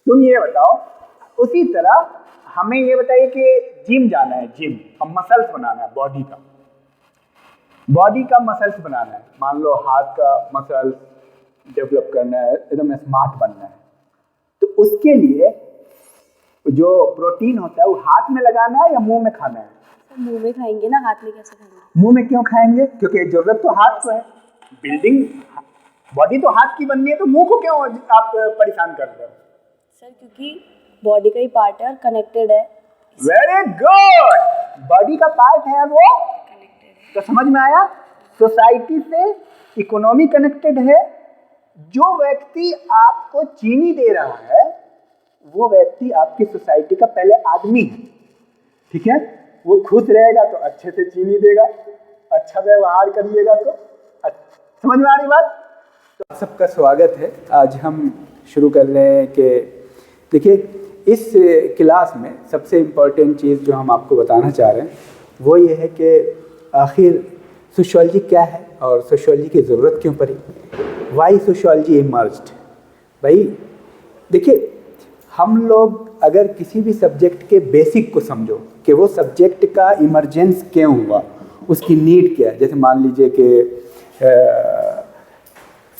तुम ये बताओ, उसी तरह हमें ये बताइए कि जिम जाना है, जिम हम मसल्स बनाना है, बॉडी का मसल्स बनाना है, मान लो हाथ का मसल्स डेवलप करना है, एकदम स्मार्ट बनना है, तो उसके लिए जो प्रोटीन होता है वो हाथ में लगाना है या मुंह में खाना है? मुंह में खाएंगे ना, हाथ में कैसे खाएंगे? मुंह में क्यों खाएंगे? क्योंकि जरूरत तो हाथ को है, बिल्डिंग बॉडी तो हाथ की बननी है, तो मुंह को क्यों आप परेशान कर रहे हो? सर क्योंकि बॉडी का ही पार्ट है और कनेक्टेड है। वेरी गुड, बॉडी का पार्ट है वो कनेक्टेड है, तो समझ में आया। सोसाइटी से इकोनॉमी कनेक्टेड है। जो व्यक्ति आपको चीनी दे रहा है वो व्यक्ति आपकी सोसाइटी का पहले आदमी है, ठीक है? वो खुश रहेगा तो अच्छे से चीनी देगा, अच्छा व्यवहार करिएगा तो समझ में आ रही बात? तो सबका स्वागत है। आज हम शुरू कर रहे हैं कि देखिए, इस क्लास में सबसे इम्पोर्टेंट चीज़ जो हम आपको बताना चाह रहे हैं वो ये है कि आखिर सोशियोलॉजी क्या है और सोशियोलॉजी की ज़रूरत क्यों पड़ी, वाई सोशियोलॉजी इमर्ज्ड। भाई देखिए, हम लोग अगर किसी भी सब्जेक्ट के बेसिक को समझो कि वो सब्जेक्ट का इमरजेंस क्यों हुआ, उसकी नीड क्या है। जैसे मान लीजिए कि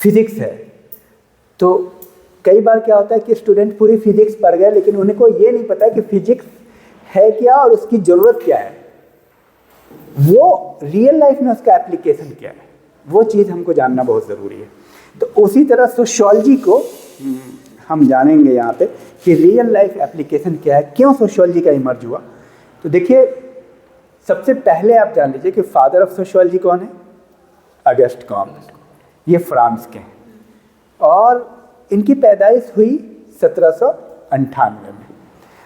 फिज़िक्स है, तो कई बार क्या होता है कि स्टूडेंट पूरी फिज़िक्स पढ़ गए लेकिन उनको ये नहीं पता है कि फिज़िक्स है क्या और उसकी ज़रूरत क्या है, वो रियल लाइफ में उसका एप्लीकेशन क्या है, वो चीज़ हमको जानना बहुत ज़रूरी है। तो उसी तरह सोशियोलॉजी को हम जानेंगे यहाँ पे कि रियल लाइफ एप्लीकेशन क्या है, क्यों सोशियोलॉजी का इमर्ज हुआ। तो देखिए, सबसे पहले आप जान लीजिए कि फादर ऑफ सोशियोलॉजी कौन है? August Comte. ये फ्रांस के हैं और इनकी पैदाइश हुई 1798 में,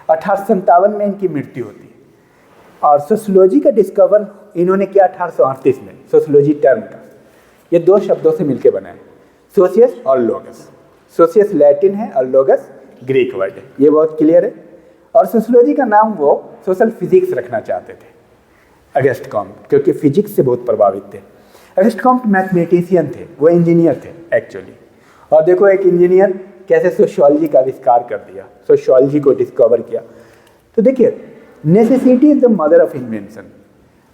1857 में इनकी मृत्यु होती है। और सोशियोलॉजी का डिस्कवर इन्होंने किया 1838 में, सोशियोलॉजी टर्म का। ये दो शब्दों से मिलके बना है, सोशियस और लोगस। सोशियस लैटिन है और लोगस ग्रीक वर्ड है, ये बहुत क्लियर है। और सोशियोलॉजी का नाम वो सोशल फिजिक्स रखना चाहते थे अगस्ट कॉम्ट, क्योंकि फिजिक्स से बहुत प्रभावित थे। अगस्ट कॉम्ट मैथमेटिशियन थे, वो इंजीनियर थे एक्चुअली। और देखो, एक इंजीनियर कैसे सोशियोलॉजी का आविष्कार कर दिया, सोशियोलॉजी को डिस्कवर किया। तो देखिए, necessity is the mother of invention.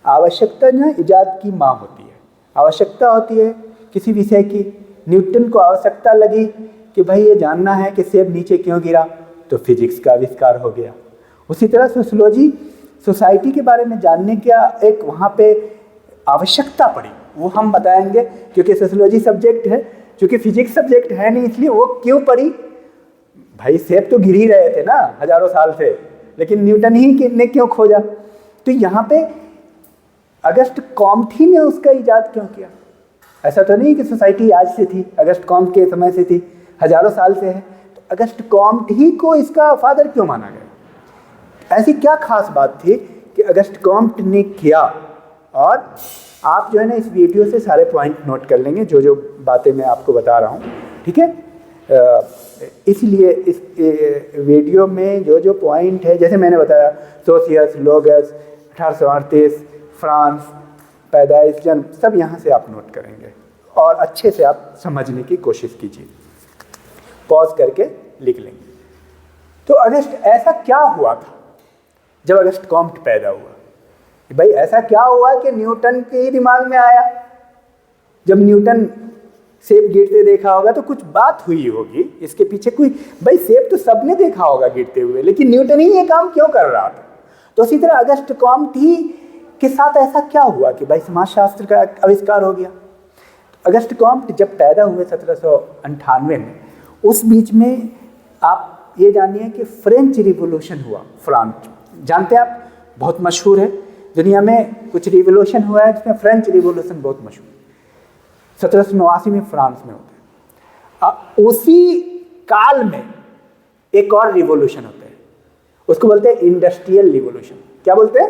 आवश्यकता ना इजाद की माँ होती है। आवश्यकता होती है किसी विषय की। न्यूटन को आवश्यकता लगी कि भाई ये जानना है कि सेब नीचे क्यों गिरा, तो फिजिक्स का आविष्कार हो गया। उसी तरह सोशियोलॉजी सोसाइटी के बारे में जानने का एक वहाँ पे आवश्यकता पड़ी, वो हम बताएंगे। क्योंकि सोशियोलॉजी सब्जेक्ट है, क्योंकि फिजिक्स सब्जेक्ट है नहीं, इसलिए वो क्यों पड़ी। भाई सेब तो गिर ही रहे थे ना हजारों साल से, लेकिन न्यूटन ही ने क्यों खोजा। तो यहाँ पे अगस्ट कॉम्ट ही ने उसका इजाद क्यों किया। ऐसा तो नहीं कि सोसाइटी आज से थी, अगस्ट कॉम्ट के समय से थी, हजारों साल से है। तो अगस्ट कॉम्ट ही को इसका फादर क्यों माना गया? ऐसी क्या खास बात थी कि अगस्ट कॉम्ट ने किया? और आप जो है ना इस वीडियो से सारे पॉइंट नोट कर लेंगे, जो जो बातें मैं आपको बता रहा हूँ, ठीक है? इसलिए इस वीडियो में जो जो पॉइंट है, जैसे मैंने बताया, सोशियस, लोगस, 1838, फ्रांस, पैदाइश, जन्म, सब यहाँ से आप नोट करेंगे और अच्छे से आप समझने की कोशिश कीजिए। पॉज करके लिख लेंगे। तो अगस्ट ऐसा क्या हुआ था जब अगस्ट कॉम्ट पैदा हुआ? भाई ऐसा क्या हुआ कि न्यूटन के ही दिमाग में आया? जब न्यूटन सेब गिरते देखा होगा तो कुछ बात हुई होगी, इसके पीछे कोई, भाई सेब तो सबने देखा होगा गिरते हुए, लेकिन न्यूटन ही ये काम क्यों कर रहा था? तो उसी तरह अगस्ट कॉम्ट ही के साथ ऐसा क्या हुआ कि भाई समाजशास्त्र का आविष्कार हो गया। अगस्ट कॉम्ट जब पैदा हुए 1798 में, उस बीच में आप ये जानिए कि फ्रेंच रिवॉल्यूशन हुआ। फ्रांस जानते हैं आप, बहुत मशहूर है दुनिया में। कुछ रिवॉल्यूशन हुआ है जिसमें फ्रेंच रिवॉल्यूशन बहुत मशहूर, 1789 में फ्रांस में होता है। उसी काल में एक और रिवॉल्यूशन होता है, उसको बोलते हैं इंडस्ट्रियल रिवॉल्यूशन। क्या बोलते हैं?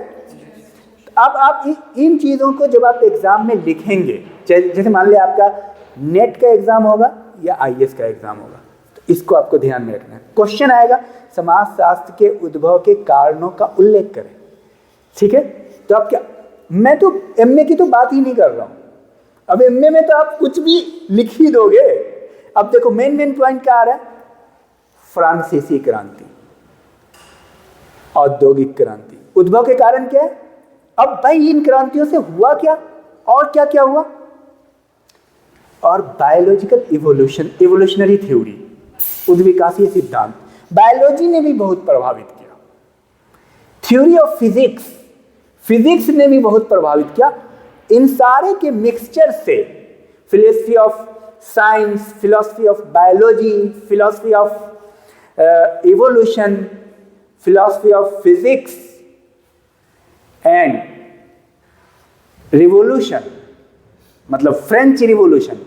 अब आप इन चीज़ों को जब आप एग्जाम में लिखेंगे, जैसे मान लिया आपका नेट का एग्जाम होगा या आईएएस का एग्जाम होगा, तो इसको आपको ध्यान में रखना है। क्वेश्चन आएगा, समाजशास्त्र के उद्भव के कारणों का उल्लेख करें, ठीक है? तो आप क्या, मैं तो एमए की तो बात ही नहीं कर रहा हूँ। अब एमए में तो आप कुछ भी लिख ही दोगे। अब देखो मेन पॉइंट क्या आ रहा है? फ्रांसीसी क्रांति, औद्योगिक क्रांति। उद्भव के कारण क्या है? अब भाई इन क्रांतियों से हुआ क्या और क्या क्या हुआ? और बायोलॉजिकल इवोल्यूशन, इवोल्यूशनरी थ्योरी, उद्विकासीय सिद्धांत, बायोलॉजी ने भी बहुत प्रभावित किया। थ्योरी ऑफ फिजिक्स, फिजिक्स ने भी बहुत प्रभावित किया। इन सारे के मिक्सचर से philosophy of science, philosophy of biology, philosophy of evolution, philosophy of physics and revolution, मतलब फ्रेंच रिवोल्यूशन,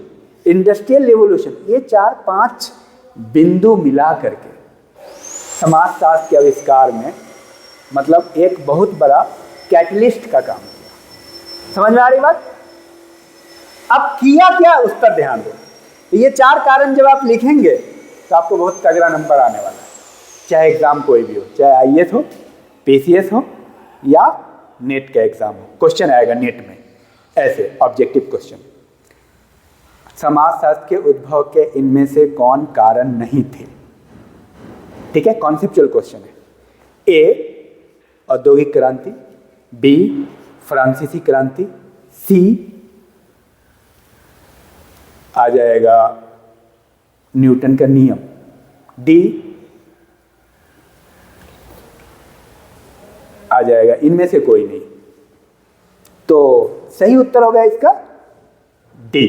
इंडस्ट्रियल रिवोल्यूशन, ये 4-5 बिंदु मिला करके समाजशास्त्र के आविष्कार में मतलब एक बहुत बड़ा कैटलिस्ट का काम किया। समझ में आ रही बात? अब किया क्या उस पर ध्यान दो। तो ये 4 कारण जब आप लिखेंगे तो आपको बहुत तगड़ा नंबर आने वाला है, चाहे एग्जाम कोई भी हो, चाहे आईएएस हो, पीसीएस हो या नेट का एग्जाम हो। क्वेश्चन आएगा नेट में ऐसे ऑब्जेक्टिव क्वेश्चन, समाजशास्त्र के उद्भव के इनमें से कौन कारण नहीं थे? ठीक है, कॉन्सेप्चुअल क्वेश्चन है। ए औद्योगिक क्रांति, बी फ्रांसीसी क्रांति, सी आ जाएगा न्यूटन का नियम, डी आ जाएगा इनमें से कोई नहीं। तो सही उत्तर होगा इसका डी,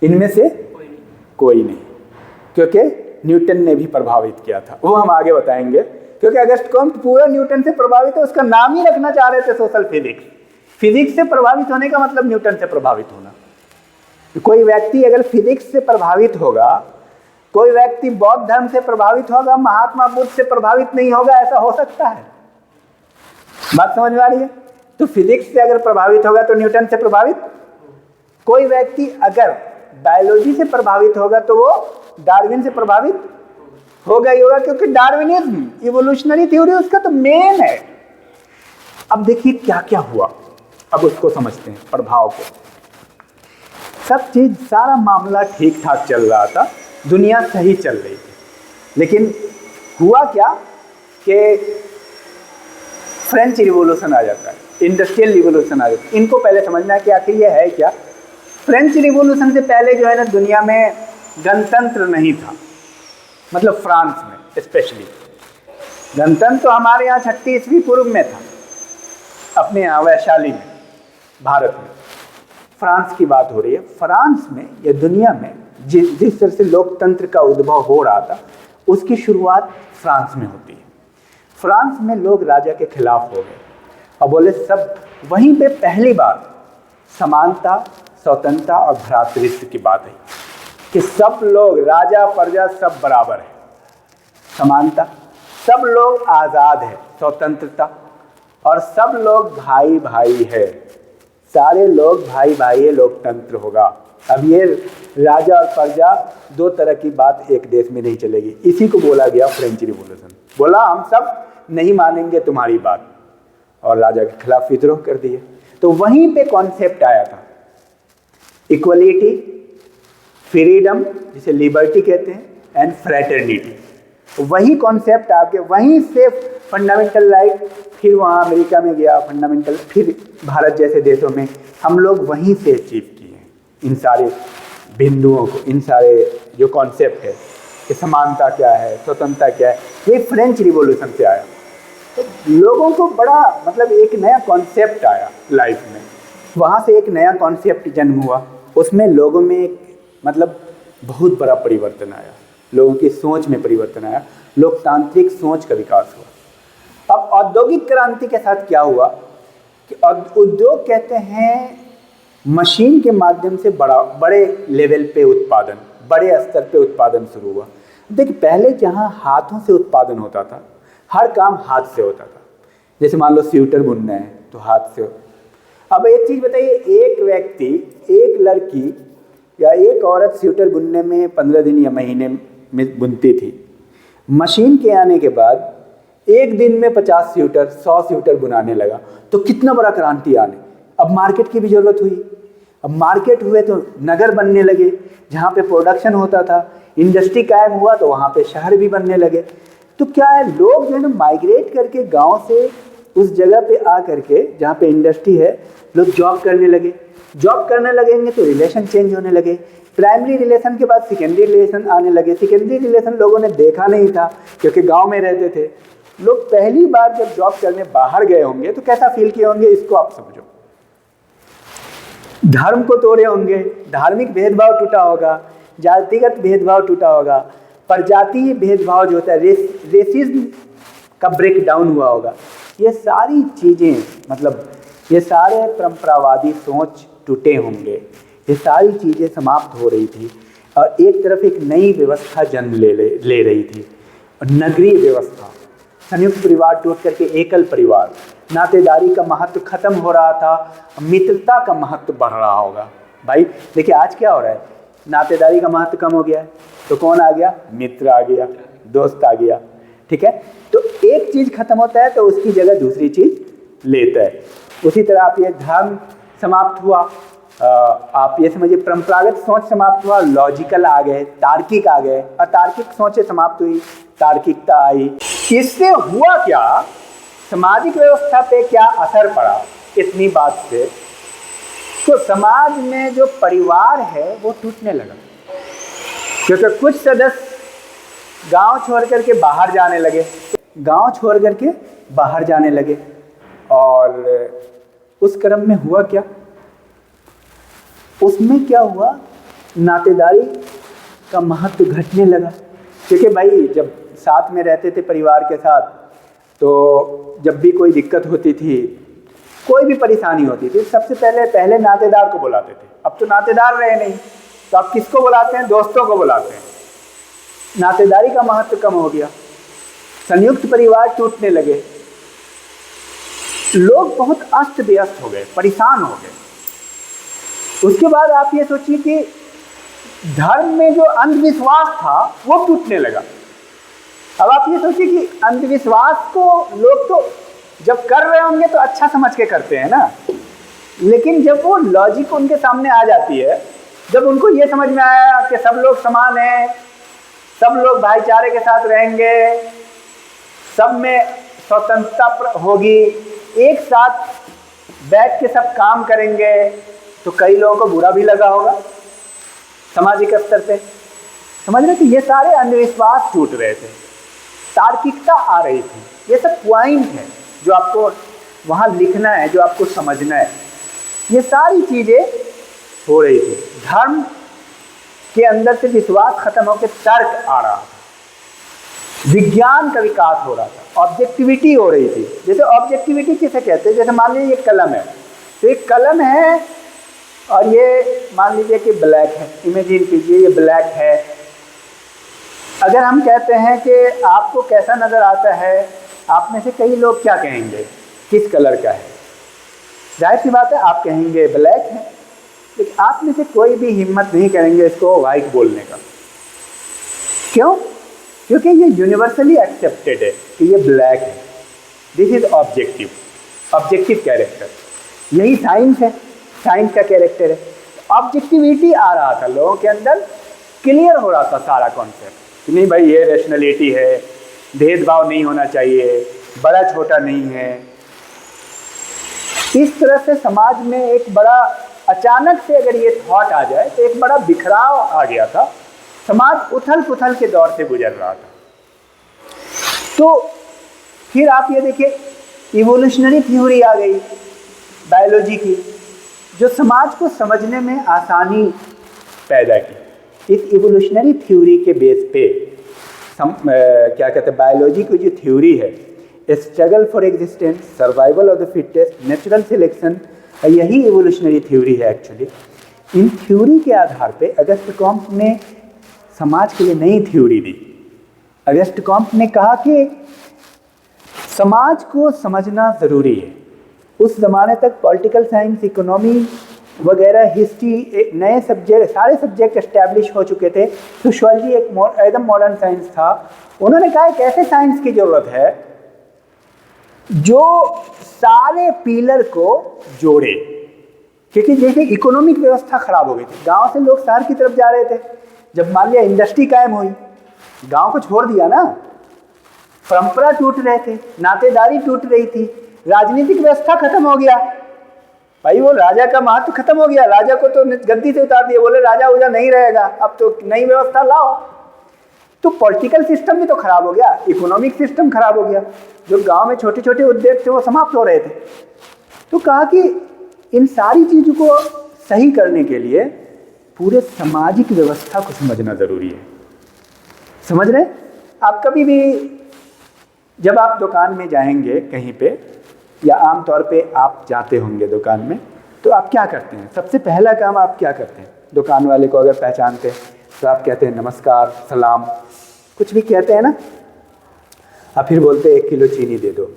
इनमें से कोई नहीं, क्योंकि न्यूटन ने भी प्रभावित किया था। वो हम आगे बताएंगे, क्योंकि अगस्त कॉम्ट पूरा न्यूटन से प्रभावित है, उसका नाम ही रखना चाह रहे थे सोशल फिजिक्स। फिजिक्स से प्रभावित होने का मतलब न्यूटन से प्रभावित होना। कोई व्यक्ति अगर फिजिक्स से प्रभावित होगा, कोई व्यक्ति बौद्ध धर्म से प्रभावित होगा, महात्मा बुद्ध से प्रभावित नहीं होगा, ऐसा हो सकता है? बात समझ में आ रही है? तो फिजिक्स से अगर प्रभावित होगा तो न्यूटन से प्रभावित। कोई व्यक्ति अगर बायोलॉजी से प्रभावित होगा तो वो डार्विन से प्रभावित होगा ही होगा, क्योंकि डार्विनिज्म, इवोल्यूशनरी थ्योरी उसका तो मेन है। अब देखिए क्या क्या हुआ, अब उसको समझते हैं प्रभाव को। सब चीज, सारा मामला ठीक ठाक चल रहा था, दुनिया सही चल रही थी, लेकिन हुआ क्या कि फ्रेंच रिवॉल्यूशन आ जाता है, इंडस्ट्रियल रिवॉल्यूशन आ जाता है। इनको पहले समझना है कि आखिर ये है क्या। फ्रेंच रिवॉल्यूशन से पहले जो है ना, दुनिया में गणतंत्र नहीं था, मतलब फ्रांस में स्पेशली। गणतंत्र तो हमारे यहाँ 36 ईस्वी पूर्व में था, अपने यहाँ वैशाली में, भारत में। फ्रांस की बात हो रही है। फ्रांस में या दुनिया में जिस तरह से लोकतंत्र का उद्भव हो रहा था, उसकी शुरुआत फ्रांस में होती है। फ्रांस में लोग राजा के खिलाफ हो गए और बोले सब, वहीं पे पहली बार समानता, स्वतंत्रता और भ्रातृत्व की बात है कि सब लोग, राजा प्रजा सब बराबर है, समानता, सब लोग आज़ाद है, स्वतंत्रता, और सब लोग भाई भाई है, सारे लोग भाई भाई है, लोकतंत्र होगा। अब ये राजा और प्रजा दो तरह की बात एक देश में नहीं चलेगी। इसी को बोला गया फ्रेंच रिवॉल्यूशन। बोला हम सब नहीं मानेंगे तुम्हारी बात, और राजा के खिलाफ विद्रोह कर दिए। तो वहीं पे कॉन्सेप्ट आया था इक्वलिटी, फ्रीडम जिसे लिबर्टी कहते हैं, एंड फ्रेटर्निटी। वही कॉन्सेप्ट आके वहीं से फंडामेंटल राइट, फिर वहाँ अमेरिका में गया फंडामेंटल, फिर भारत जैसे देशों में हम लोग वहीं से अचीव किए हैं इन सारे बिंदुओं को, इन सारे जो कॉन्सेप्ट है कि समानता क्या है, स्वतंत्रता क्या है, ये फ्रेंच रिवॉल्यूशन से आया। तो लोगों को बड़ा मतलब एक नया कॉन्सेप्ट आया लाइफ में, वहाँ से एक नया कॉन्सेप्ट जन्म हुआ, उसमें लोगों में एक मतलब बहुत बड़ा परिवर्तन आया, लोगों की सोच में परिवर्तन आया, लोकतांत्रिक सोच का विकास हुआ। अब औद्योगिक क्रांति के साथ क्या हुआ कि उद्योग कहते हैं मशीन के माध्यम से बड़े लेवल पे उत्पादन, बड़े स्तर पे उत्पादन शुरू हुआ। देखिए पहले जहाँ हाथों से उत्पादन होता था, हर काम हाथ से होता था, जैसे मान लो स्वेटर बुनना है तो हाथ से। अब एक चीज़ बताइए, एक व्यक्ति, एक लड़की या एक औरत स्वेटर बुनने में 15 दिन या महीने में बुनती थी। मशीन के आने के बाद एक दिन में 50 स्वेटर, 100 स्वेटर बुनाने लगा, तो कितना बड़ा क्रांति आने। अब मार्केट की भी जरूरत हुई, अब मार्केट हुए तो नगर बनने लगे, जहाँ पे प्रोडक्शन होता था, इंडस्ट्री कायम हुआ तो वहाँ पे शहर भी बनने लगे। तो क्या है, लोग जो है ना माइग्रेट करके गांव से उस जगह पे आ करके जहाँ पे इंडस्ट्री है, लोग जॉब करने लगे। जॉब करने लगेंगे तो रिलेशन चेंज होने लगे। प्राइमरी रिलेशन के बाद सेकेंडरी रिलेशन आने लगे। सेकेंडरी रिलेशन लोगों ने देखा नहीं था क्योंकि गांव में रहते थे। लोग पहली बार जब जॉब करने बाहर गए होंगे तो कैसा फील किए होंगे, इसको आप समझो। धर्म को तोड़े होंगे, धार्मिक भेदभाव टूटा होगा, जातिगत भेदभाव टूटा होगा, प्रजातीय भेदभाव जो होता है, रेसिज्म का ब्रेक डाउन हुआ होगा। ये सारी चीज़ें, मतलब ये सारे परंपरावादी सोच टूटे होंगे, ये सारी चीज़ें समाप्त हो रही थी और एक तरफ एक नई व्यवस्था जन्म ले रही थी, नगरीय व्यवस्था। संयुक्त परिवार टूट करके एकल परिवार, नातेदारी का महत्व खत्म हो रहा था, मित्रता का महत्व बढ़ रहा होगा। भाई देखिए आज क्या हो रहा है, नातेदारी का महत्व कम हो गया है तो कौन आ गया, मित्र आ गया, दोस्त आ गया। ठीक है, तो एक चीज़ खत्म होता है तो उसकी जगह दूसरी चीज़ लेता है। उसी तरह आप ये धर्म समाप्त हुआ, आप ये समझिए परंपरागत सोच समाप्त हुआ, लॉजिकल आ गए, तार्किक आ गए, अतार्किक सोचें समाप्त हुई, तार्किकता आई। इससे हुआ क्या, सामाजिक व्यवस्था पे क्या असर पड़ा इतनी बात से, तो समाज में जो परिवार है वो टूटने लगा, क्योंकि कुछ सदस्य गांव छोड़ करके बाहर जाने लगे, गांव छोड़ करके बाहर जाने लगे। और उस क्रम में हुआ क्या, उसमें क्या हुआ, नातेदारी का महत्व घटने लगा। क्योंकि भाई जब साथ में रहते थे परिवार के साथ, तो जब भी कोई दिक्कत होती थी, कोई भी परेशानी होती थी, सबसे पहले नातेदार को बुलाते थे। अब तो नातेदार रहे नहीं, तो अब किसको बुलाते हैं, दोस्तों को बुलाते हैं। नातेदारी का महत्व कम हो गया, संयुक्त परिवार टूटने लगे, लोग बहुत अस्त व्यस्त हो गए, परेशान हो गए। उसके बाद आप ये सोचिए कि धर्म में जो अंधविश्वास था वो टूटने लगा। अब आप ये सोचिए कि अंधविश्वास को लोग तो जब कर रहे होंगे तो अच्छा समझ के करते हैं ना, लेकिन जब वो लॉजिक उनके सामने आ जाती है, जब उनको ये समझ में आया कि सब लोग समान हैं, सब लोग भाईचारे के साथ रहेंगे, सब में स्वतंत्रता होगी, एक साथ बैठ के सब काम करेंगे, तो कई लोगों को बुरा भी लगा होगा सामाजिक स्तर पे। समझ रहे थे, ये सारे अंधविश्वास टूट रहे थे, तार्किकता आ रही थी। ये सब पॉइंट है जो आपको वहाँ लिखना है, जो आपको समझना है। ये सारी चीज़ें हो रही थी, धर्म के अंदर से विश्वास खत्म होकर तर्क आ रहा था, विज्ञान का विकास हो रहा था, ऑब्जेक्टिविटी हो रही थी। जैसे ऑब्जेक्टिविटी किसे कहते हैं, जैसे मान लीजिए ये कलम है, तो एक कलम है और ये मान लीजिए कि ब्लैक है, इमेजिन कीजिए ये ब्लैक है। अगर हम कहते हैं कि आपको कैसा नज़र आता है, आप में से कई लोग क्या कहेंगे, किस कलर का है, जाहिर सी बात है आप कहेंगे ब्लैक है, लेकिन आप में से कोई भी हिम्मत नहीं करेंगे इसको वाइट बोलने का। क्यों? क्योंकि ये यूनिवर्सली एक्सेप्टेड है कि ये ब्लैक है, दिस इज ऑब्जेक्टिव कैरेक्टर। यही साइंस है, साइंस का कैरेक्टर है। ऑब्जेक्टिविटी आ रहा था लोगों के अंदर, क्लियर हो रहा था सारा कॉन्सेप्ट कि नहीं भाई ये रैशनैलिटी है, भेदभाव नहीं होना चाहिए, बड़ा छोटा नहीं है। इस तरह से समाज में एक बड़ा, अचानक से अगर ये थॉट आ जाए तो एक बड़ा बिखराव आ गया था, समाज उथल पुथल के दौर से गुजर रहा था। तो फिर आप ये देखिए इवोल्यूशनरी थ्योरी आ गई बायोलॉजी की, जो समाज को समझने में आसानी पैदा की। इस इवोल्यूशनरी थ्योरी के बेस पे क्या कहते हैं, बायोलॉजी की जो थ्योरी है, struggle for existence, survival of the fittest, natural selection, यही इवोल्यूशनरी थ्योरी है एक्चुअली। इन थ्योरी के आधार पे अगस्ट कॉम्ट ने समाज के लिए नई थ्योरी दी। अगस्ट कॉम्ट ने कहा कि समाज को समझना ज़रूरी है। उस ज़माने तक पॉलिटिकल साइंस, इकोनॉमी वगैरह, हिस्ट्री, एक नए सब्जेक्ट, सारे सब्जेक्ट एस्टैब्लिश हो चुके थे। सोशियोलॉजी एक एकदम मॉडर्न साइंस था। उन्होंने कहा एक ऐसे साइंस की ज़रूरत है जो सारे पिलर को जोड़े, क्योंकि जैसे इकोनॉमिक व्यवस्था खराब हो गई थी, गांव से लोग शहर की तरफ जा रहे थे, जब मान लिया इंडस्ट्री कायम हुई, गांव को छोड़ दिया ना, परंपरा टूट रहे थे, नातेदारी टूट रही थी, राजनीतिक व्यवस्था खत्म हो गया भाई, वो राजा का महत्व खत्म हो गया, राजा को तो गद्दी से उतार दिया, बोले राजा उजा नहीं रहेगा, अब तो नई व्यवस्था लाओ। तो पॉलिटिकल सिस्टम भी तो खराब हो गया, इकोनॉमिक सिस्टम खराब हो गया, जो गांव में छोटे छोटे उद्योग थे वो समाप्त हो रहे थे। तो कहा कि इन सारी चीज़ों को सही करने के लिए पूरे सामाजिक व्यवस्था को समझना जरूरी है। समझ रहे? आप कभी भी जब आप दुकान में जाएंगे कहीं पे, या आमतौर पे आप जाते होंगे दुकान में, तो आप क्या करते हैं? सबसे पहला काम आप क्या करते हैं? दुकान वाले को अगर पहचानते हैं तो आप कहते हैं नमस्कार, सलाम, कुछ भी कहते हैं ना। आप फिर बोलते हैं 1 किलो चीनी दे दो।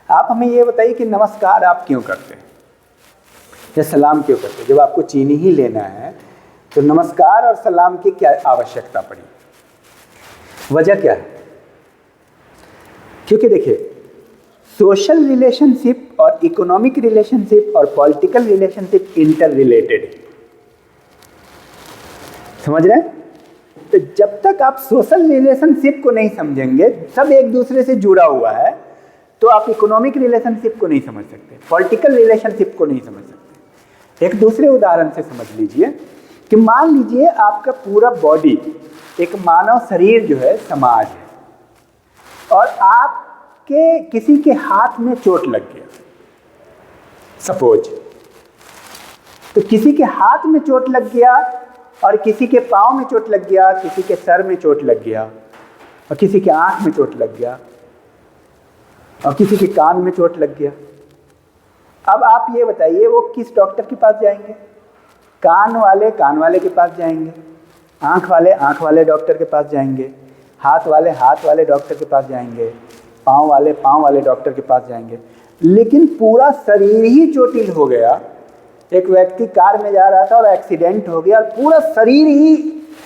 आप हमें ये बताइए कि नमस्कार आप क्यों करते हैं या सलाम क्यों करते हैं? जब आपको चीनी ही लेना है तो नमस्कार और सलाम की क्या आवश्यकता पड़ी? वजह क्या है? क्योंकि देखिए, सोशल रिलेशनशिप और इकोनॉमिक रिलेशनशिप और पॉलिटिकल रिलेशनशिप इंटर रिलेटेड, समझ रहे हैं? तो जब तक आप सोशल रिलेशनशिप को नहीं समझेंगे, सब एक दूसरे से जुड़ा हुआ है, तो आप इकोनॉमिक रिलेशनशिप को नहीं समझ सकते, पॉलिटिकल रिलेशनशिप को नहीं समझ सकते। एक दूसरे उदाहरण से समझ लीजिए कि मान लीजिए आपका पूरा बॉडी, एक मानव शरीर जो है समाज है, और आपके किसी के हाथ में चोट लग गया, सपोज, तो किसी के हाथ में चोट लग गया और किसी के पाँव में चोट लग गया, किसी के सर में चोट लग गया, और किसी के आँख में चोट लग गया, और किसी के कान में चोट लग गया। अब आप ये बताइए वो किस डॉक्टर के पास जाएंगे? कान वाले के पास जाएंगे, आँख वाले डॉक्टर के पास जाएंगे, हाथ वाले डॉक्टर के पास जाएंगे, पाँव वाले डॉक्टर के पास जाएंगे। लेकिन पूरा शरीर ही चोटिल हो गया। एक व्यक्ति कार में जा रहा था और एक्सीडेंट हो गया और पूरा शरीर ही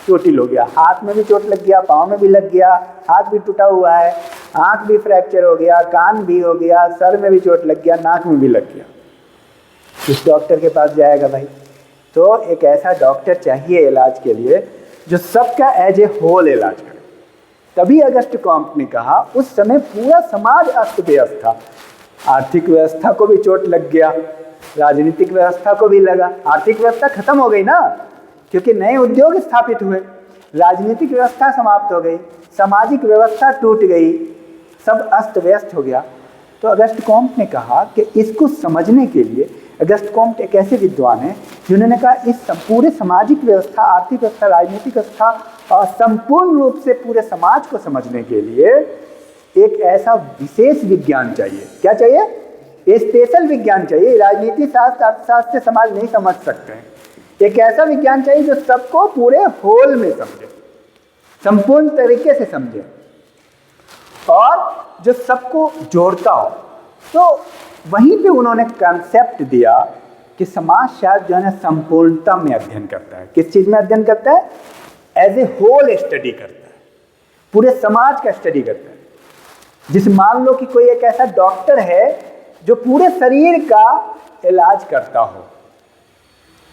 चोटिल हो गया, हाथ में भी चोट लग गया, पाँव में भी लग गया, हाथ भी टूटा हुआ है, आँख भी फ्रैक्चर हो गया, कान भी हो गया, सर में भी चोट लग गया, नाक में भी लग गया। किस डॉक्टर के पास जाएगा भाई? तो एक ऐसा डॉक्टर चाहिए इलाज के लिए जो सबका एज ए होल इलाज करे। तभी अगस्ट कॉम्ट ने कहा, उस समय पूरा समाज अस्त व्यस्त था, आर्थिक व्यवस्था को भी चोट लग गया, राजनीतिक व्यवस्था को भी लगा। आर्थिक व्यवस्था खत्म हो गई ना, क्योंकि नए उद्योग स्थापित हुए, राजनीतिक व्यवस्था समाप्त हो गई, सामाजिक व्यवस्था टूट गई, सब अस्त व्यस्त हो गया। तो अगस्ट कॉम्ट ने कहा कि इसको समझने के लिए, अगस्ट कॉम्ट एक ऐसे विद्वान हैं जिन्होंने कहा इस पूरे सामाजिक व्यवस्था, आर्थिक व्यवस्था, राजनीतिक व्यवस्था और संपूर्ण रूप से पूरे समाज को समझने के लिए एक ऐसा विशेष विज्ञान चाहिए। क्या चाहिए? स्पेशल विज्ञान चाहिए। राजनीति शास्त्र, अर्थशास्त्र से समाज नहीं समझ सकते हैं। एक ऐसा विज्ञान चाहिए जो सबको पूरे होल में समझे, संपूर्ण तरीके से समझे और जो सबको जोड़ता हो। तो वहीं पे उन्होंने कंसेप्ट दिया कि समाजशास्त्र जो है ना संपूर्णता में अध्ययन करता है। किस चीज में अध्ययन करता है? एज ए होल स्टडी करता है, पूरे समाज का स्टडी करता है। जिस मान लो कि कोई एक ऐसा डॉक्टर है जो पूरे शरीर का इलाज करता हो,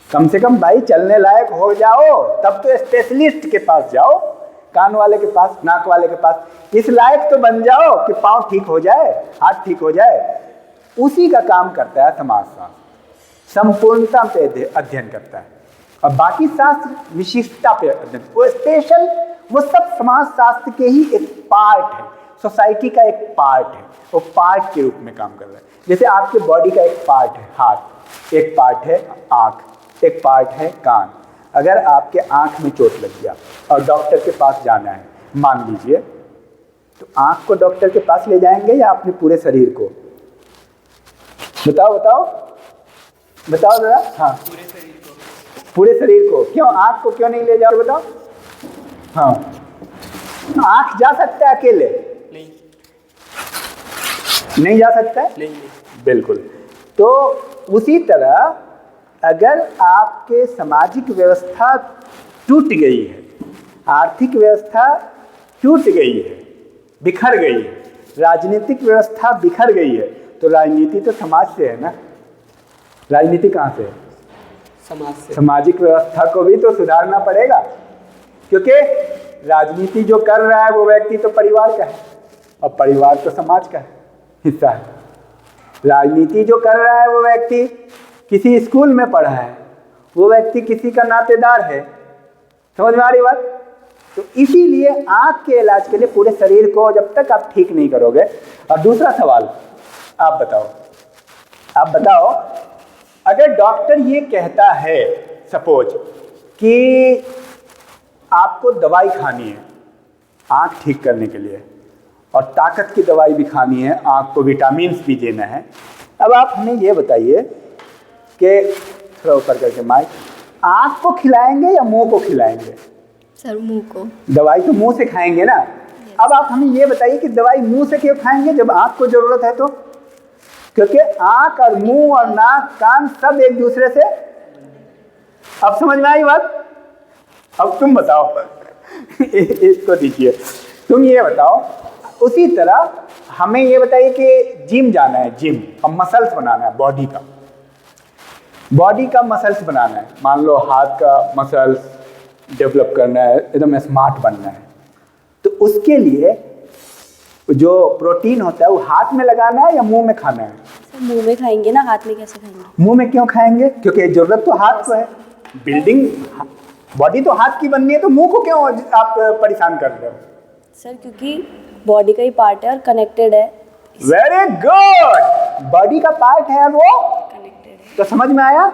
कम से कम भाई चलने लायक हो जाओ तब तो स्पेशलिस्ट के पास जाओ, कान वाले के पास, नाक वाले के पास, इस लायक तो बन जाओ कि पाँव ठीक हो जाए, हाथ ठीक हो जाए। उसी का काम करता है समाजशास्त्र, संपूर्णता पे अध्ययन करता है। और बाकी शास्त्र विशिष्टता पे अध्ययन, वो स्पेशल, वो सब समाजशास्त्र के ही एक पार्ट है, सोसाइटी का एक पार्ट है, वो पार्ट के रूप में काम कर रहा है। जैसे आपके बॉडी का एक पार्ट है हाथ, एक पार्ट है आँख, एक पार्ट है कान। अगर आपके आँख में चोट लग गया और डॉक्टर के पास जाना है, मान लीजिए, तो आँख को डॉक्टर के पास ले जाएंगे या अपने पूरे शरीर को? बताओ जरा। हाँ, पूरे शरीर को। क्यों आँख को क्यों नहीं ले जाओ बताओ? हाँ, आँख जा सकता है अकेले? नहीं जा सकता है? नहीं। बिल्कुल। तो उसी तरह अगर आपके सामाजिक व्यवस्था टूट गई है, आर्थिक व्यवस्था टूट गई है, बिखर गई है, राजनीतिक व्यवस्था बिखर गई है, तो राजनीति तो समाज से है ना। राजनीति कहाँ से है? समाज से। सामाजिक व्यवस्था को भी तो सुधारना पड़ेगा। क्योंकि राजनीति जो कर रहा है वो व्यक्ति तो परिवार का है और परिवार तो समाज का हिस्सा है। राजनीति जो कर रहा है वो व्यक्ति किसी स्कूल में पढ़ा है, वो व्यक्ति किसी का नातेदार है। समझ में आ रही बात? तो इसीलिए आंख के इलाज के लिए पूरे शरीर को जब तक आप ठीक नहीं करोगे। और दूसरा सवाल आप बताओ अगर डॉक्टर ये कहता है सपोज कि आपको दवाई खानी है आंख ठीक करने के लिए और ताकत की दवाई भी खानी है, आंख को विटामिन भी देना है। अब आप हमें ये बताइए कि थोड़ा ऊपर करके माइक, आंख को खिलाएंगे या मुंह को खिलाएंगे? सर मुंह को। दवाई तो मुंह से खाएंगे ना। अब आप हमें ये बताइए कि दवाई मुंह से क्यों खाएंगे जब आंख को जरूरत है? तो क्योंकि आंख और मुंह और नाक कान सब एक दूसरे से। अब समझ में आई बात? अब तुम बताओ इसको दीजिए, तुम ये बताओ। उसी तरह हमें ये बताइए कि जिम जाना है, जिम और मसल्स बनाना है, बॉडी का मसल्स बनाना है। मान लो हाथ का मसल्स डेवलप करना है, एकदम स्मार्ट बनना है, तो उसके लिए जो प्रोटीन होता है वो हाथ में लगाना है या मुंह में खाना है? सर मुंह में खाएंगे ना, हाथ में कैसे खाएंगे? मुंह में क्यों खाएंगे? क्योंकि जरूरत तो हाथ को है, बिल्डिंग बॉडी तो हाथ की बननी है, तो मुंह को क्यों आप परेशान कर रहे हो? सर क्योंकि बॉडी का ही पार्ट है और कनेक्टेड है। वेरी गुड, बॉडी का पार्ट है वो कनेक्टेड है। तो समझ में आया?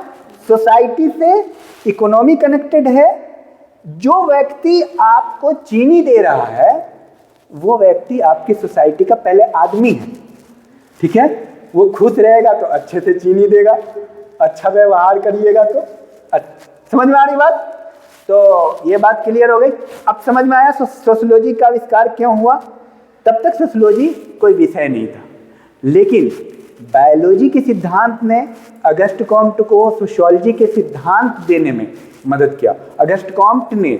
सोसाइटी से इकोनॉमी कनेक्टेड है। जो व्यक्ति आपको चीनी दे रहा है वो व्यक्ति आपकी सोसाइटी का पहले आदमी है, ठीक है? वो खुश रहेगा तो अच्छे से चीनी देगा, अच्छा व्यवहार करिएगा तो समझ में आ रही बात? तो ये बात क्लियर हो गई। अब समझ में आया सोशियोलॉजी का आविष्कार क्यों हुआ? तब तक सोशियोलॉजी कोई विषय नहीं था, लेकिन बायोलॉजी के सिद्धांत ने अगस्ट कॉम्ट को सोशियोलॉजी के सिद्धांत देने में मदद किया। अगस्ट कॉम्ट ने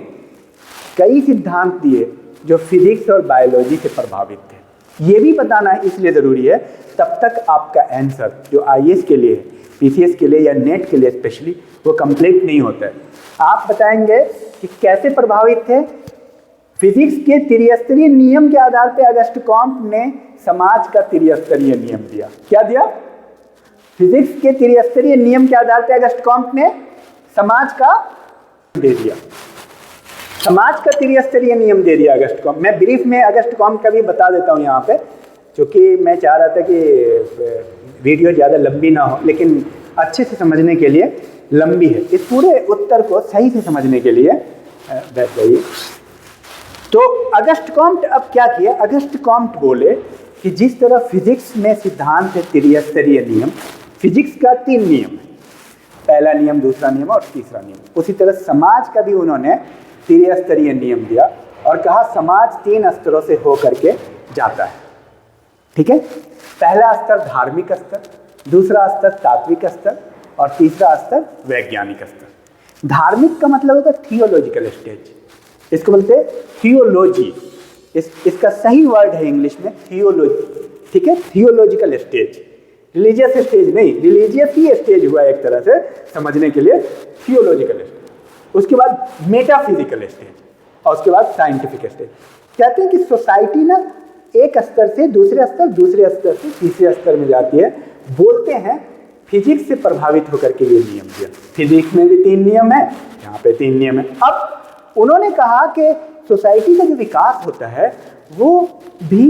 कई सिद्धांत दिए जो फिजिक्स और बायोलॉजी से प्रभावित थे। ये भी बताना इसलिए ज़रूरी है, तब तक आपका आंसर जो आईएएस के लिए, पीसीएस के लिए या नेट के लिए स्पेशली, वो कंप्लीट नहीं होता है। आप बताएंगे कि कैसे प्रभावित थे। फिजिक्स के त्रिस्तरीय नियम के आधार पर अगस्ट कॉम्ट ने समाज का त्रिस्तरीय नियम दिया। क्या दिया? फिजिक्स के त्रिस्तरीय नियम के आधार पर अगस्ट कॉम्ट ने समाज का दे दिया, समाज का त्रिस्तरीय नियम दे दिया अगस्ट कॉम्ट। मैं ब्रीफ में अगस्ट कॉम्ट का भी बता देता हूँ यहाँ पे, क्योंकि मैं चाह रहा था कि वीडियो ज़्यादा लंबी ना हो, लेकिन अच्छे से समझने के लिए लंबी है। इस पूरे उत्तर को सही से समझने के लिए बैठ जाइए। तो अगस्ट कॉम्ट अब क्या किया? अगस्ट कॉम्ट बोले कि जिस तरह फिजिक्स में सिद्धांत है त्रिस्तरीय नियम, फिजिक्स का 3 नियम है, पहला नियम, दूसरा नियम और तीसरा नियम, उसी तरह समाज का भी उन्होंने त्रिस्तरीय नियम दिया और कहा समाज 3 स्तरों से होकर के जाता है, ठीक है? पहला स्तर धार्मिक स्तर, दूसरा स्तर तात्विक स्तर और तीसरा स्तर वैज्ञानिक स्तर। धार्मिक का मतलब होता है थियोलॉजिकल स्टेज, इसको बोलते हैं थियोलॉजी। इसका सही वर्ड है इंग्लिश में थियोलॉजी, ठीक है? थियोलॉजिकल स्टेज, रिलीजियस स्टेज नहीं, रिलीजियस ही स्टेज हुआ एक तरह से समझने के लिए, थियोलॉजिकल स्टेज। उसके बाद मेटाफिजिकल स्टेज और उसके बाद साइंटिफिक स्टेज। कहते हैं कि सोसाइटी ना एक स्तर से दूसरे स्तर, दूसरे स्तर से तीसरे स्तर में जाती है। बोलते हैं फिजिक्स से प्रभावित होकर के ये नियम दिया। फिजिक्स में भी 3 नियम है, यहाँ पे 3 नियम है। अब उन्होंने कहा कि सोसाइटी का जो विकास होता है वो भी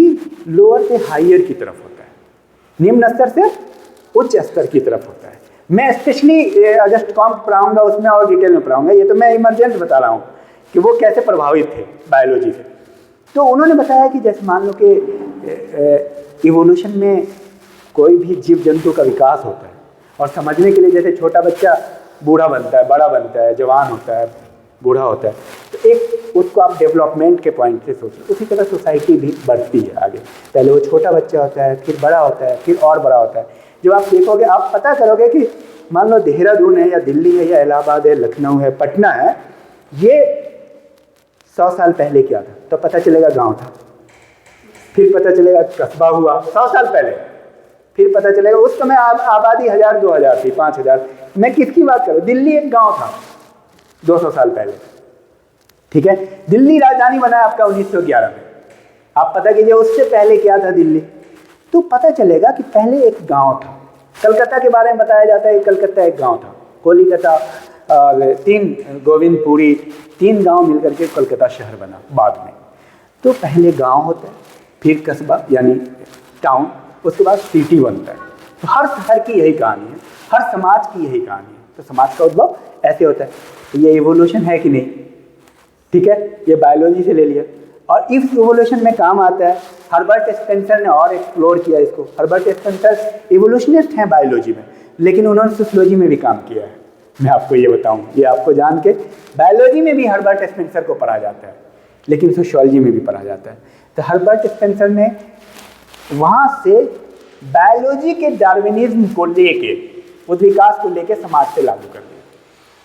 लोअर से हायर की तरफ होता है, निम्न स्तर से उच्च स्तर की तरफ होता है। मैं स्पेशली अगस्ट कॉम्ट पढ़ाऊंगा, उसमें और डिटेल में पढ़ाऊंगा, ये तो मैं इमरजेंट बता रहा हूँ कि वो कैसे प्रभावित थे बायोलॉजी से। तो उन्होंने बताया कि जैसे मान लो कि इवोल्यूशन में कोई भी जीव जंतु का विकास होता है, और समझने के लिए जैसे छोटा बच्चा बूढ़ा बनता है, बड़ा बनता है, जवान होता है, बूढ़ा होता है, तो एक उसको आप डेवलपमेंट के पॉइंट से सोचें। उसी तरह सोसाइटी भी बढ़ती है आगे। पहले वो छोटा बच्चा होता है, फिर बड़ा होता है, फिर और बड़ा होता है। जब आप देखोगे, आप पता करोगे कि मान लो देहरादून है या दिल्ली है या इलाहाबाद है, लखनऊ है, पटना है, ये 100 साल पहले क्या था? तो पता चलेगा गाँव था, फिर पता चलेगा कस्बा हुआ 100 साल पहले, फिर पता चलेगा उस समय आबादी 1000, 2000 थी, 5000। मैं किसकी बात करूँ? दिल्ली एक गांव था 200 साल पहले, ठीक है। दिल्ली राजधानी बना है आपका 1911 में। आप पता कीजिए उससे पहले क्या था दिल्ली, तो पता चलेगा कि पहले एक गांव था। कलकत्ता के बारे में बताया जाता है, कलकत्ता एक गांव था। कोलकाता और 3 गोविंदपुरी 3 गांव मिलकर के कलकत्ता शहर बना बाद में। तो पहले गांव होता है, फिर कस्बा यानी टाउन, उसके बाद सिटी बनता है। तो हर शहर की यही कहानी है, हर समाज की यही कहानी है। तो समाज का उद्भव ऐसे होता है। तो ये इवोल्यूशन है कि नहीं, ठीक है, ये बायोलॉजी से ले लिया। और इस इवोल्यूशन में काम आता है, हर्बर्ट स्पेंसर ने और एक्सप्लोर किया इसको। हर्बर्ट स्पेंसर इवोल्यूशनिस्ट हैं बायोलॉजी में, लेकिन उन्होंने सोशियोलॉजी में भी काम किया है। मैं आपको ये बताऊं, ये आपको जान के, बायोलॉजी में भी हर्बर्ट स्पेंसर को पढ़ा जाता है, लेकिन सोशियोलॉजी में भी पढ़ा जाता है। तो हर्बर्ट स्पेंसर ने वहाँ से बायोलॉजी के डार्विनिज्म को लेके, उद्विकास को लेके समाज से लागू कर दिया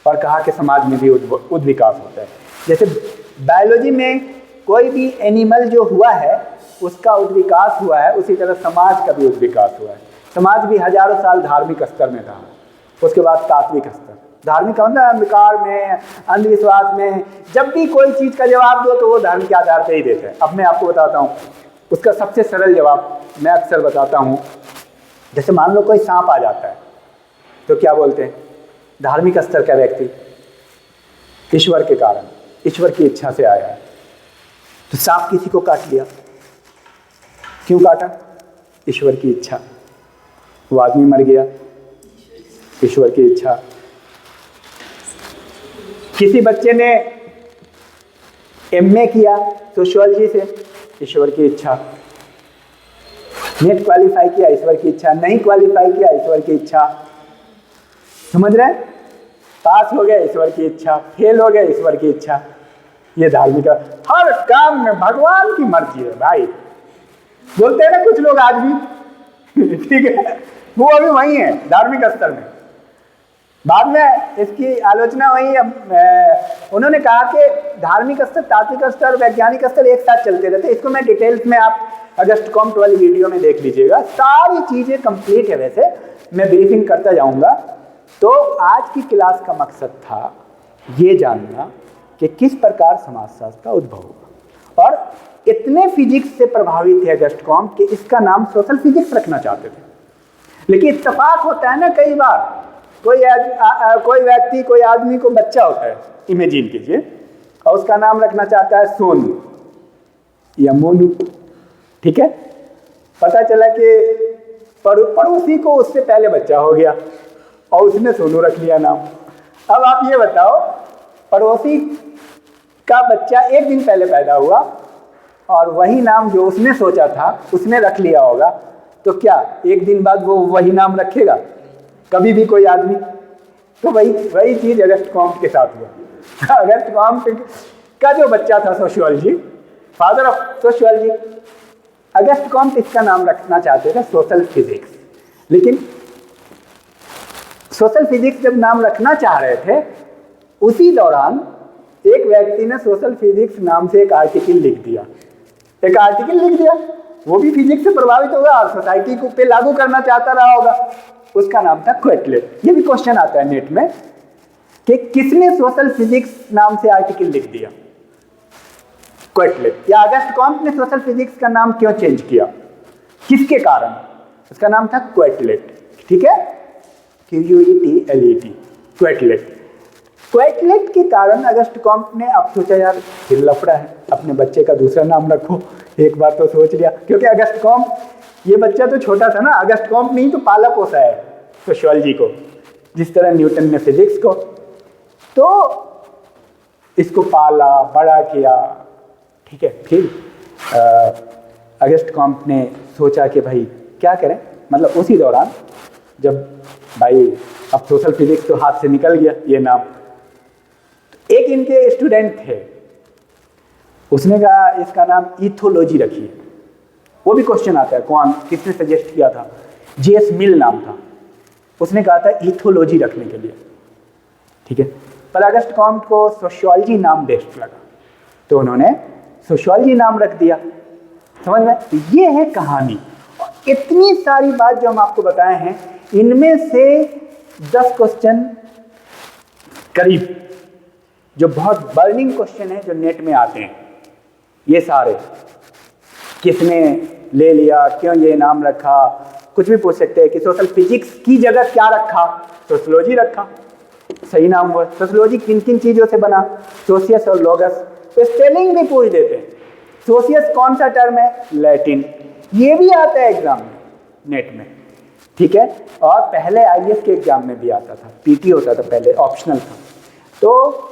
और कहा कि समाज में भी उद्विकास होता है। जैसे बायोलॉजी में कोई भी एनिमल जो हुआ है उसका उद्विकास हुआ है, उसी तरह समाज का भी उद्विकास हुआ है। समाज भी हजारों साल धार्मिक स्तर में था, उसके बाद तात्विक स्तर। धार्मिक मतलब अंधकार में, अंधविश्वास में, जब भी कोई चीज़ का जवाब दो तो वो धर्म के आधार पर ही देते हैं। अब मैं आपको बताता हूँ उसका सबसे सरल जवाब, मैं अक्सर बताता हूँ। जैसे मान लो कोई सांप आ जाता है तो क्या बोलते हैं, धार्मिक स्तर का व्यक्ति, ईश्वर के कारण, ईश्वर की इच्छा से आया है। तो सांप किसी को काट लिया, क्यों काटा, ईश्वर की इच्छा। वो आदमी मर गया, ईश्वर की इच्छा। किसी बच्चे ने एमए किया सोशियोलॉजी से, ईश्वर की इच्छा। नेट क्वालिफाई किया, ईश्वर की इच्छा। नहीं क्वालिफाई किया, ईश्वर की इच्छा। समझ रहे हैं, पास हो गया, ईश्वर की इच्छा। फेल हो गया, ईश्वर की इच्छा। ये धार्मिक, हर काम में भगवान की मर्जी है भाई, बोलते हैं ना कुछ लोग आज भी ठीक है, वो अभी वही है धार्मिक स्तर में। बाद में इसकी आलोचना हुई। अब उन्होंने कहा कि धार्मिक स्तर, तात्विक स्तर, वैज्ञानिक स्तर एक साथ चलते रहते। इसको मैं डिटेल्स में आप अगस्त कॉम्प्ट वाली वीडियो में देख लीजिएगा, सारी चीज़ें कंप्लीट है। वैसे मैं ब्रीफिंग करता जाऊंगा। तो आज की क्लास का मकसद था ये जानना कि किस प्रकार समाजशास्त्र का उद्भव हुआ। और इतने फिजिक्स से प्रभावित थे अगस्त कॉम्ट कि इसका नाम सोशल फिजिक्स रखना चाहते थे। लेकिन इत्तेफाक होता है ना, कई बार कोई व्यक्ति, कोई आदमी को बच्चा होता है, इमेजिन कीजिए, और उसका नाम रखना चाहता है सोनू या मोनू, ठीक है। पता चला कि पड़ोसी को उससे पहले बच्चा हो गया और उसने सोनू रख लिया नाम। अब आप ये बताओ, पड़ोसी का बच्चा एक दिन पहले पैदा हुआ और वही नाम जो उसने सोचा था उसने रख लिया होगा, तो क्या एक दिन बाद वो वही नाम रखेगा कभी भी कोई आदमी? तो वही चीज अगस्त कॉम्ट के साथ हुआ। अगस्त कॉम्ट का जो बच्चा था sociology, father of sociology, Auguste Comte इसका नाम रखना चाहते थे सोशल फिजिक्स। लेकिन सोशल फिजिक्स जब नाम रखना चाह रहे थे, उसी दौरान एक व्यक्ति ने सोशल फिजिक्स नाम से एक आर्टिकल लिख दिया। वो भी फिजिक्स से प्रभावित होगा और सोसाइटी को पे लागू करना चाहता रहा होगा। उसका नाम था क्वेटलेट। ये भी क्वेश्चन आता है नेट में कि किसने सोशल फिजिक्स नाम से आर्टिकल लिख दिया, क्वेटलेट या अगस्त कॉम्ट ने सोशल फिजिक्स का नाम क्यों चेंज किया, किसके कारण? उसका नाम था क्वेटलेट, ठीक है, QUETLET, क्वेटलेट। क्वेटलेट के कारण अगस्त कॉम्ट ने अब सोचा यार फिर लफड़ा है, अपने बच्चे का दूसरा नाम रखो। एक बार तो सोच लिया, क्योंकि अगस्त कॉम्ट, ये बच्चा तो छोटा था ना, अगस्त कॉम्ट नहीं तो पाला पोसा है सोशियोलॉजी को, जिस तरह न्यूटन ने फिजिक्स को। तो इसको पाला, बड़ा किया, ठीक है। फिर अगस्त कॉम्ट ने सोचा कि भाई क्या करें, मतलब उसी दौरान जब भाई अब सोशल फिजिक्स तो हाथ से निकल गया ये नाम, एक इनके स्टूडेंट थे, उसने कहा इसका नाम इथोलॉजी रखिए। वो भी क्वेश्चन आता है, कौन, किसने सजेस्ट किया था? JS मिल नाम था, उसने कहा था इथोलॉजी रखने के लिए, ठीक है। पर अगस्त कॉम्ट को सोशियोलॉजी नाम बेस्ट लगा, तो उन्होंने सोशियोलॉजी नाम रख दिया। समझ में? तो ये है कहानी। और इतनी सारी बात जो हम आपको बताए हैं, इनमें से 10 क्वेश्चन करीब जो बहुत बर्निंग क्वेश्चन है जो नेट में आते हैं, ये सारे किसने ले लिया, क्यों ये नाम रखा, कुछ भी पूछ सकते हैं कि सोशल फिजिक्स की जगह क्या रखा, सोशलॉजी रखा, सही नाम हुआ। सोशलॉजी किन किन चीज़ों से बना, सोशियस और लोगस। तो स्पेलिंग भी पूछ देते हैं, सोशियस कौन सा टर्म है, लैटिन, ये भी आता है एग्जाम में नेट में, ठीक है। और पहले आईएएस के एग्जाम में भी आता था, पीटी होता था पहले, ऑप्शनल था। तो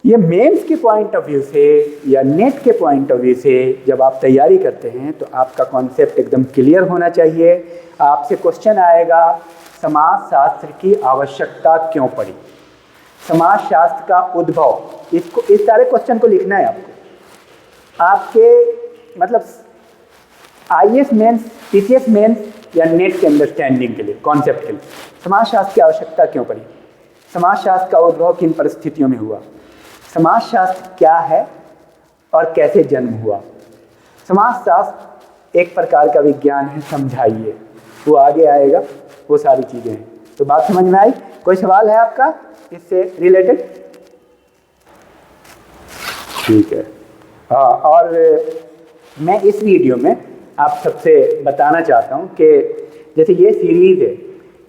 ये मेंस के पॉइंट ऑफ व्यू से या नेट के पॉइंट ऑफ व्यू से जब आप तैयारी करते हैं तो आपका कॉन्सेप्ट एकदम क्लियर होना चाहिए। आपसे क्वेश्चन आएगा, समाजशास्त्र की आवश्यकता क्यों पड़ी, समाजशास्त्र का उद्भव, इसको, इस सारे क्वेश्चन को लिखना है आपको। आपके मतलब आईएएस मेंस, पीसीएस मेंस या नेट के अंडरस्टैंडिंग के लिए, कॉन्सेप्ट के लिए, समाजशास्त्र की आवश्यकता क्यों पड़ी, समाजशास्त्र का उद्भव किन परिस्थितियों में हुआ, समाजशास्त्र क्या है और कैसे जन्म हुआ। समाजशास्त्र एक प्रकार का विज्ञान है, समझाइए, वो आगे आएगा, वो सारी चीज़ें हैं। तो बात समझ में आई? कोई सवाल है आपका इससे रिलेटेड? ठीक है। हाँ, और मैं इस वीडियो में आप सबसे बताना चाहता हूँ कि जैसे ये सीरीज़ है,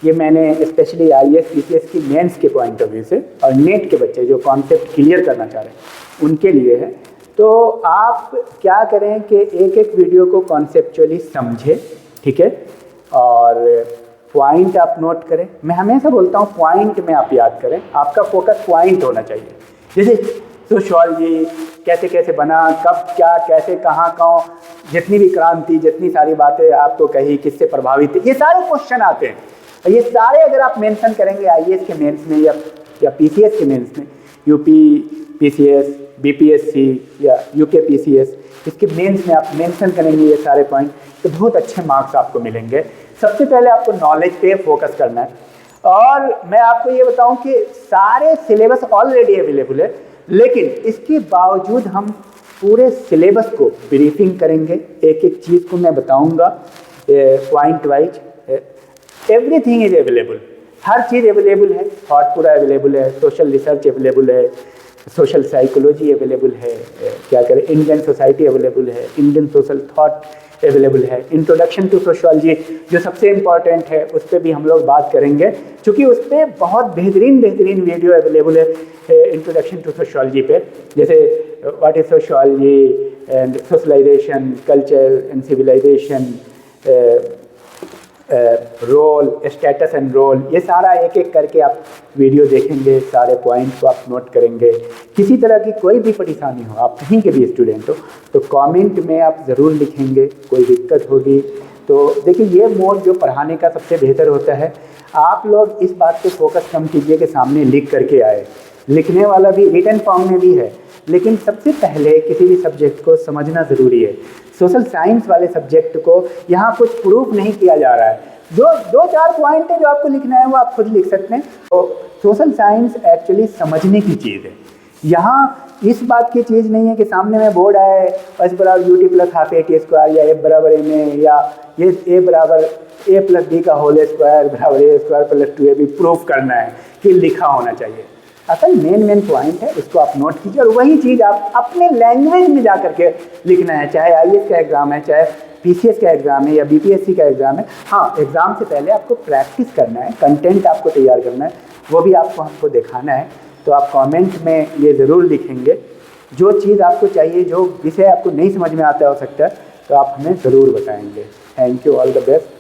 ये मैंने स्पेशली आईएएस पीसीएस की मेंस के पॉइंट ऑफ व्यू से और नेट के बच्चे जो कॉन्सेप्ट क्लियर करना चाह रहे हैं उनके लिए है। तो आप क्या करें कि एक एक वीडियो को कॉन्सेप्चुअली समझें, ठीक है, और पॉइंट आप नोट करें। मैं हमेशा बोलता हूँ पॉइंट में आप याद करें, आपका फोकस पॉइंट होना चाहिए। जैसे सोशियोलॉजी कैसे कैसे बना, कब क्या कैसे कहाँ कहाँ, जितनी भी क्रांति, जितनी सारी बातें आपको कही, किससे प्रभावित है, ये सारे क्वेश्चन आते हैं। ये सारे अगर आप मेंशन करेंगे आईएएस के मेंस में या पीसीएस के मेंस में, यूपी पीसीएस, बीपीएससी या यूके पीसीएस, इसके मेंस में आप मेंशन करेंगे ये सारे पॉइंट, तो बहुत अच्छे मार्क्स आपको मिलेंगे। सबसे पहले आपको नॉलेज पे फोकस करना है। और मैं आपको ये बताऊं कि सारे सिलेबस ऑलरेडी अवेलेबल है, लेकिन इसके बावजूद हम पूरे सिलेबस को ब्रीफिंग करेंगे, एक एक चीज़ को मैं बताऊंगा point wise. Everything is available, her cheese available है, थॉट पूरा अवेलेबल है, सोशल रिसर्च अवेलेबल है, सोशल साइकोलॉजी अवेलेबल है, क्या करें, इंडियन सोसाइटी अवेलेबल है, इंडियन सोशल थॉट अवेलेबल है, इंट्रोडक्शन टू सोशियोलॉजी जो सबसे इम्पॉर्टेंट है उस पर भी हम लोग बात करेंगे, क्योंकि उस पर बहुत बेहतरीन वीडियो अवेलेबल है इंट्रोडक्शन टू सोशियोलॉजी पे, जैसे what is sociology and socialization, culture and civilization, role, status and role, ये सारा एक एक करके आप वीडियो देखेंगे, सारे पॉइंट को आप नोट करेंगे। किसी तरह की कोई भी परेशानी हो, आप कहीं के भी स्टूडेंट हो, तो कमेंट में आप ज़रूर लिखेंगे। कोई दिक्कत होगी तो देखिए, ये मोड जो पढ़ाने का सबसे बेहतर होता है, आप लोग इस बात पे फोकस कम कीजिए कि सामने लिख करके आए, लिखने वाला भी रिटन फॉर्म में भी है, लेकिन सबसे पहले किसी भी सब्जेक्ट को समझना ज़रूरी है। सोशल साइंस वाले सब्जेक्ट को यहाँ कुछ प्रूफ नहीं किया जा रहा है, जो 2-4 पॉइंट है जो आपको लिखना है वो आप खुद लिख सकते हैं। तो सोशल साइंस एक्चुअली समझने की चीज़ है, यहाँ इस बात की चीज़ नहीं है कि सामने में बोर्ड आए एस बराबर UT plus half A T square या ए बराबर एम ए, या ये ए बराबर ए प्लस बी का होल स्क्वायर बराबर ए स्क्वायर प्लस 2ab प्रूफ करना है कि लिखा होना चाहिए। असल मेन पॉइंट है, इसको आप नोट कीजिए और वही चीज़ आप अपने लैंग्वेज में जा करके लिखना है, चाहे आईएएस का एग्ज़ाम है, चाहे पीसीएस का एग्ज़ाम है या बीपीएससी का एग्ज़ाम है। हाँ, एग्ज़ाम से पहले आपको प्रैक्टिस करना है, कंटेंट आपको तैयार करना है, वो भी आपको हमको दिखाना है। तो आप कमेंट में ये ज़रूर लिखेंगे जो चीज़ आपको चाहिए, जो विषय आपको नहीं समझ में आता हो सकता है, तो आप हमें ज़रूर बताएंगे। Thank you, all the best.